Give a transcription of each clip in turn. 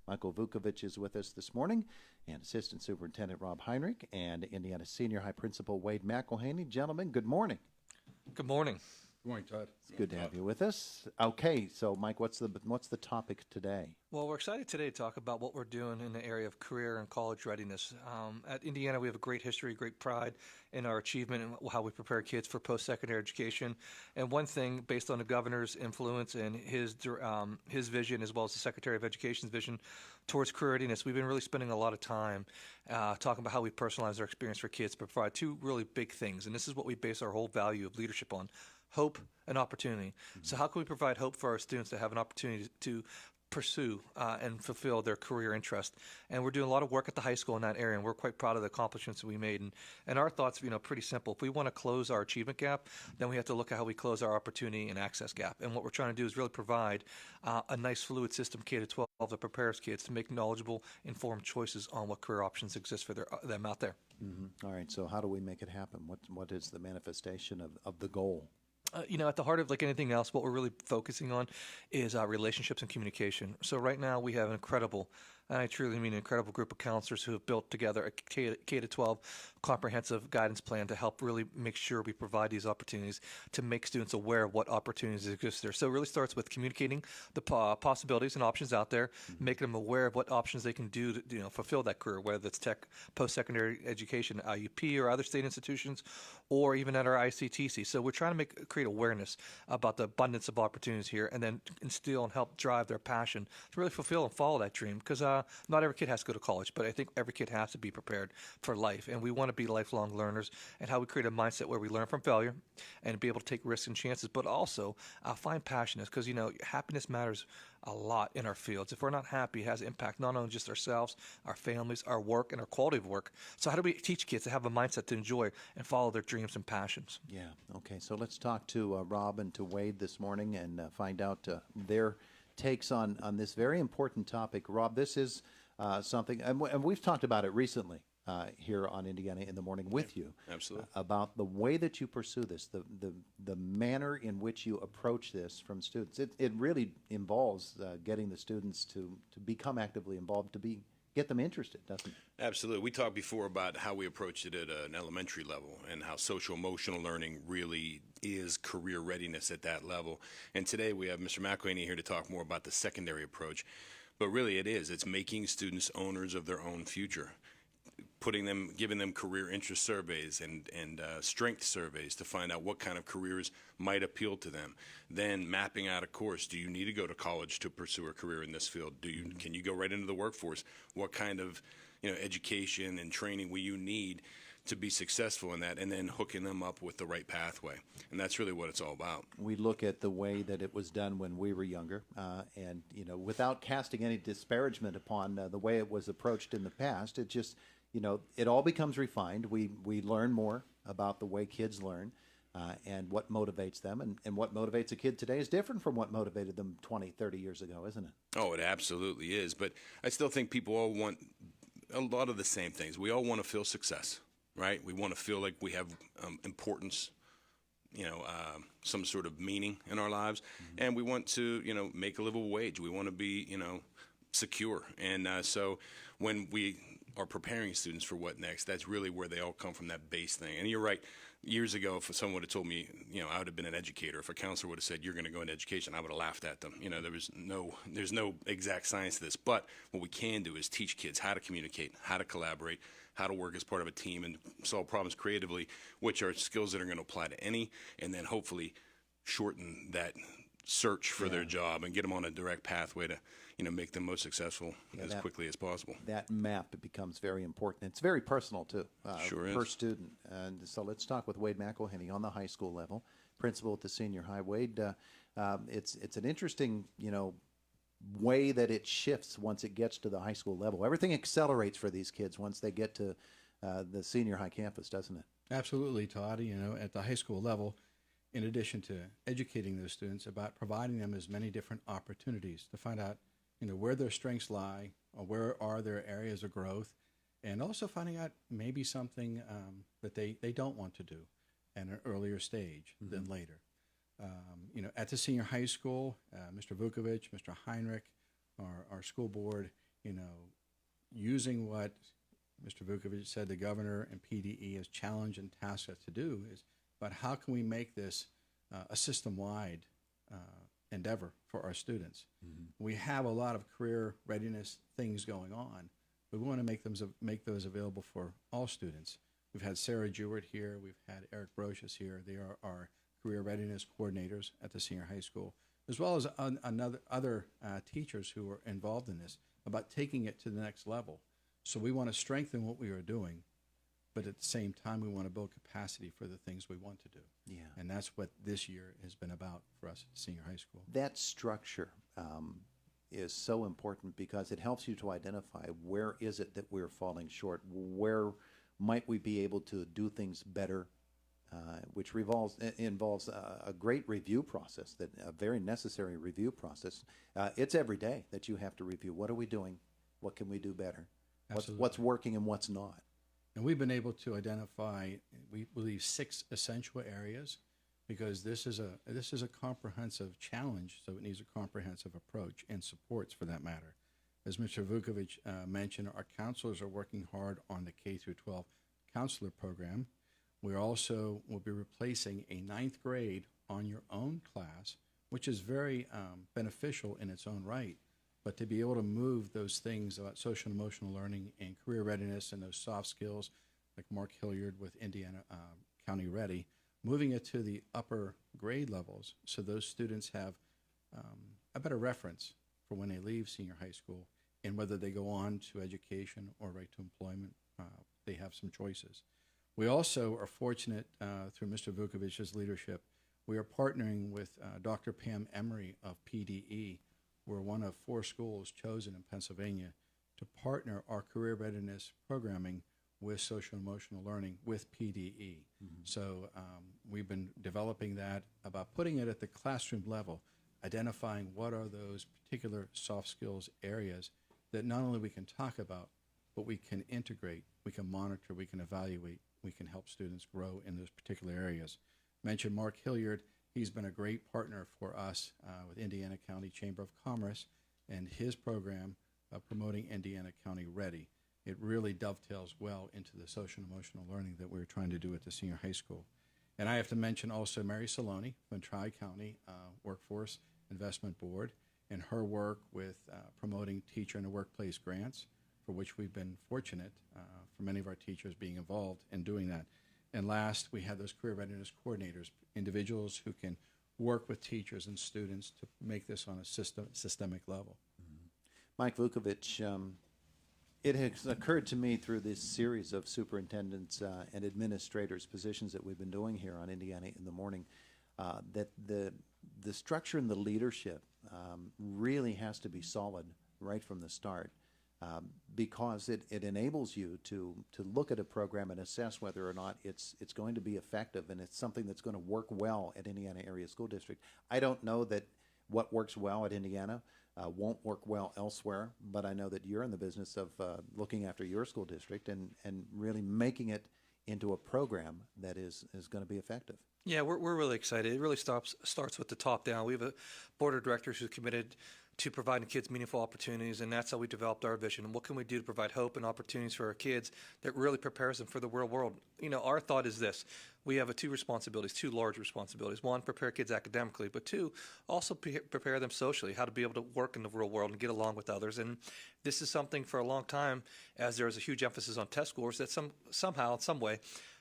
Michael Vuckovich is with us this morning, and Assistant Superintendent Rob Heinrich, and Indiana Senior High Principal Wade McElheney. Gentlemen, good morning. Good morning. Good morning, Todd. It's good to have you with us. Okay, so Mike, what's the topic today? Well, we're excited today to talk about what we're doing in the area of career and college readiness. At Indiana, we have a great history, great pride in our achievement and how we prepare kids for post-secondary education. And one thing, based on the governor's influence and his vision, as well as the Secretary of Education's vision towards career readiness, we've been really spending a lot of time talking about how we personalize our experience for kids to provide two really big things. And this is what we base our whole value of leadership on: hope and opportunity. So how can we provide hope for our students to have an opportunity to pursue and fulfill their career interest? And we're doing a lot of work at the high school in that area, and we're quite proud of the accomplishments that we made. And our thoughts, pretty simple. If we want to close our achievement gap, then we have to look at how we close our opportunity and access gap. And what we're trying to do is really provide a nice fluid system K-12 that prepares kids to make knowledgeable, informed choices on what career options exist for them out there. All right, so how do we make it happen? What is the manifestation of the goal? At the heart of like anything else, what we're really focusing on is relationships and communication. So right now we have an incredible, and I truly mean an incredible group of counselors who have built together a K-12 comprehensive guidance plan to help really make sure we provide these opportunities to make students aware of what opportunities exist there. So it really starts with communicating the possibilities and options out there, making them aware of what options they can do to fulfill that career, whether that's tech, post-secondary education, IUP, or other state institutions, or even at our ICTC. So we're trying to create awareness about the abundance of opportunities here, and then instill and help drive their passion to really fulfill and follow that dream. Because not every kid has to go to college, but I think every kid has to be prepared for life. And we want to be lifelong learners, and how we create a mindset where we learn from failure and be able to take risks and chances, but also find passion. Because, happiness matters a lot in our fields. If we're not happy, it has impact not only just ourselves, our families, our work, and our quality of work. So how do we teach kids to have a mindset to enjoy and follow their dreams and passions? Yeah, okay, so let's talk to Rob and to Wade this morning and find out their takes on this very important topic. Rob, this is something, and we've talked about it recently here on Indiana in the Morning with you. Absolutely. About the way that you pursue this, the manner in which you approach this from students. It really involves getting the students to become actively involved, get them interested, doesn't it? Absolutely. We talked before about how we approach it at an elementary level and how social emotional learning really is career readiness at that level. And today we have Mr. McElheney here to talk more about the secondary approach. But really it's making students owners of their own future, giving them career interest surveys and strength surveys to find out what kind of careers might appeal to them. Then mapping out a course. Do you need to go to college to pursue a career in this field? Can you go right into the workforce? What kind of education and training will you need to be successful in that? And then hooking them up with the right pathway. And that's really what it's all about. We look at the way that it was done when we were younger, and without casting any disparagement upon the way it was approached in the past, it just it all becomes refined. We learn more about the way kids learn and what motivates them. And what motivates a kid today is different from what motivated them 20, 30 years ago, isn't it? Oh, it absolutely is. But I still think people all want a lot of the same things. We all want to feel success, right? We want to feel like we have importance, some sort of meaning in our lives. Mm-hmm. And we want to, make a livable wage. We want to be, secure. And so when we are preparing students for what next, that's really where they all come from, that base thing. And you're right. Years ago, if someone would have told me, I would have been an educator. If a counselor would have said, you're going to go into education, I would have laughed at them. There's no exact science to this. But what we can do is teach kids how to communicate, how to collaborate, how to work as part of a team and solve problems creatively, which are skills that are going to apply to any, and then hopefully shorten that search for their job and get them on a direct pathway to make them most successful as quickly as possible. That map becomes very important. It's very personal too, sure per is. student. And so let's talk with Wade McElheney on the high school level, principal at the senior high. Wade, it's an interesting way that it shifts once it gets to the high school level. Everything accelerates for these kids once they get to the senior high campus, doesn't it? Absolutely, Todd. At the high school level, in addition to educating those students about providing them as many different opportunities to find out, where their strengths lie, or where are their areas of growth, and also finding out maybe something that they don't want to do at an earlier stage than later. At the senior high school, Mr. Vuckovich, Mr. Heinrich, our school board, using what Mr. Vuckovich said the governor and PDE has challenged and tasked us to do is about how can we make this a system-wide endeavor for our students. We have a lot of career readiness things going on, but we want to make those available for all students. We've had Sarah Jewett here. We've had Eric Brocious here. They are our career readiness coordinators at the senior high school, as well as other teachers who are involved in this about taking it to the next level. So we want to strengthen what we are doing, but at the same time, we want to build capacity for the things we want to do. Yeah. And that's what this year has been about for us at senior high school. That structure is so important because it helps you to identify where is it that we're falling short, where might we be able to do things better, which involves a great review process, a very necessary review process. It's every day that you have to review. What are we doing? What can we do better? What's working and what's not? And we've been able to identify, we believe, 6 essential areas because this is a comprehensive challenge, so it needs a comprehensive approach and supports for that matter. As Mr. Vuckovich mentioned, our counselors are working hard on the K through 12 counselor program. We also will be replacing a 9th grade on your own class, which is very beneficial in its own right. But to be able to move those things about social and emotional learning and career readiness and those soft skills, like Mark Hilliard with Indiana County Ready, moving it to the upper grade levels so those students have a better reference for when they leave senior high school and whether they go on to education or right to employment, they have some choices. We also are fortunate through Mr. Vuckovich's leadership, we are partnering with Dr. Pam Emery of PDE. We're one of 4 schools chosen in Pennsylvania to partner our career readiness programming with social and emotional learning with PDE. So we've been developing that about putting it at the classroom level, identifying what are those particular soft skills areas that not only we can talk about, but we can integrate, we can monitor, we can evaluate, we can help students grow in those particular areas. Mentioned Mark Hilliard. He's been a great partner for us with Indiana County Chamber of Commerce and his program of promoting Indiana County Ready. It really dovetails well into the social and emotional learning that we're trying to do at the senior high school. And I have to mention also Mary Saloni from Tri-County Workforce Investment Board and her work with promoting teacher in the workplace grants, for which we've been fortunate for many of our teachers being involved in doing that. And last, we have those career readiness coordinators, individuals who can work with teachers and students to make this on a systemic level. Mike Vuckovich, it has occurred to me through this series of superintendents and administrators positions that we've been doing here on Indiana in the Morning that the structure and the leadership really has to be solid right from the start. Because it enables you to look at a program and assess whether or not it's going to be effective and it's something that's going to work well at Indiana Area School District. I don't know that what works well at Indiana won't work well elsewhere, but I know that you're in the business of looking after your school district and really making it into a program that is going to be effective. Yeah, we're really excited. It really starts with the top down. We have a board of directors who's committed to providing kids meaningful opportunities, and that's how we developed our vision. And what can we do to provide hope and opportunities for our kids that really prepares them for the real world? You know, our thought is this. We have 2 large responsibilities. 1, prepare kids academically, but 2, also prepare them socially, how to be able to work in the real world and get along with others. And this is something for a long time, as there is a huge emphasis on test scores, that somehow, in some way,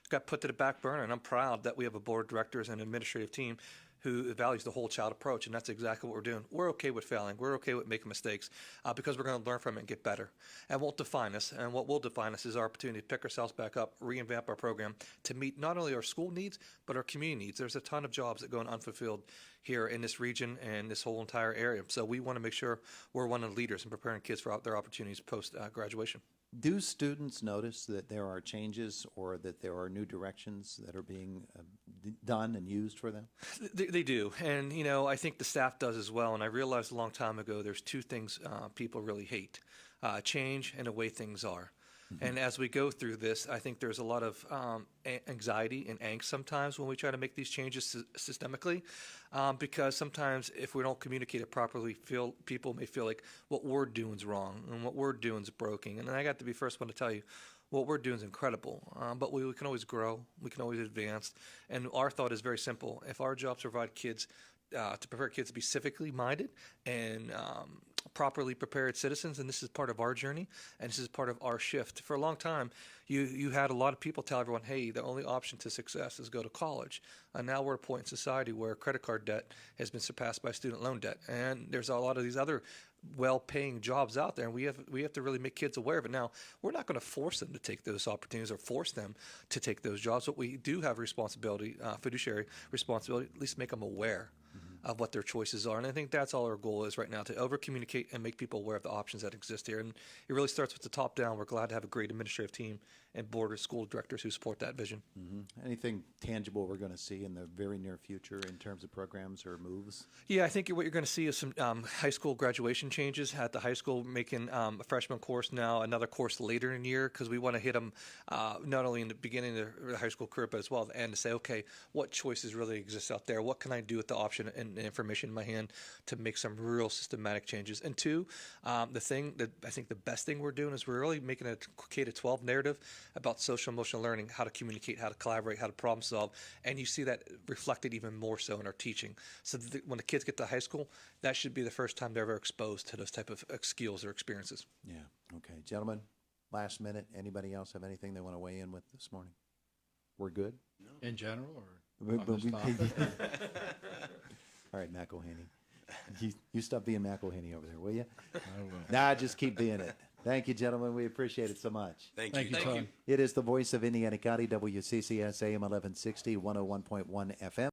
got put to the back burner. And I'm proud that we have a board of directors and administrative team who values the whole child approach, and that's exactly what we're doing. We're okay with failing. We're okay with making mistakes because we're going to learn from it and get better. And won't define us, and what will define us is our opportunity to pick ourselves back up, reinvent our program to meet not only our school needs, but our community needs. There's a ton of jobs that go unfulfilled here in this region and this whole entire area. So we want to make sure we're one of the leaders in preparing kids for their opportunities post-graduation. Do students notice that there are changes or that there are new directions that are being done and used for them? They do. And, you know, I think the staff does as well. And I realized a long time ago there's 2 things people really hate, change and the way things are. And as we go through this, I think there's a lot of anxiety and angst sometimes when we try to make these changes systemically, because sometimes if we don't communicate it properly, people may feel like what we're doing is wrong and what we're doing is broken. And I got to be the first one to tell you, what we're doing is incredible, but we can always grow, we can always advance. And our thought is very simple. If our jobs provide kids, to prepare kids to be civically minded and properly prepared citizens, and this is part of our journey, and this is part of our shift. For a long time, you had a lot of people tell everyone, hey, the only option to success is go to college. And now we're at a point in society where credit card debt has been surpassed by student loan debt, and there's a lot of these other well-paying jobs out there, and we have to really make kids aware of it. Now, we're not going to force them to take those opportunities or force them to take those jobs, but we do have responsibility, fiduciary responsibility, at least make them aware of what their choices are. And I think that's all our goal is right now, to over-communicate and make people aware of the options that exist here. And it really starts with the top down. We're glad to have a great administrative team and board of school directors who support that vision. Anything tangible we're going to see in the very near future in terms of programs or moves? Yeah, I think what you're going to see is some high school graduation changes at the high school, making a freshman course now another course later in the year, because we want to hit them not only in the beginning of the high school career, but as well at the end, to say, okay, what choices really exist out there? What can I do with the option and information in my hand to make some real systematic changes? And two, the thing that I think the best thing we're doing is we're really making a K-12 narrative about social emotional learning, how to communicate, how to collaborate, how to problem solve. And you see that reflected even more so in our teaching. So when the kids get to high school, that should be the first time they're ever exposed to those type of skills or experiences. Yeah. Okay. Gentlemen, last minute, anybody else have anything they want to weigh in with this morning? We're good? In general, or on this topic? All right, McElheney. You stop being McElheney over there, will you? I will. Nah, just keep being it. Thank you, gentlemen. We appreciate it so much. Thank Thank you. you, Todd. It is the voice of Indiana County, WCCS AM 1160, 101.1 FM.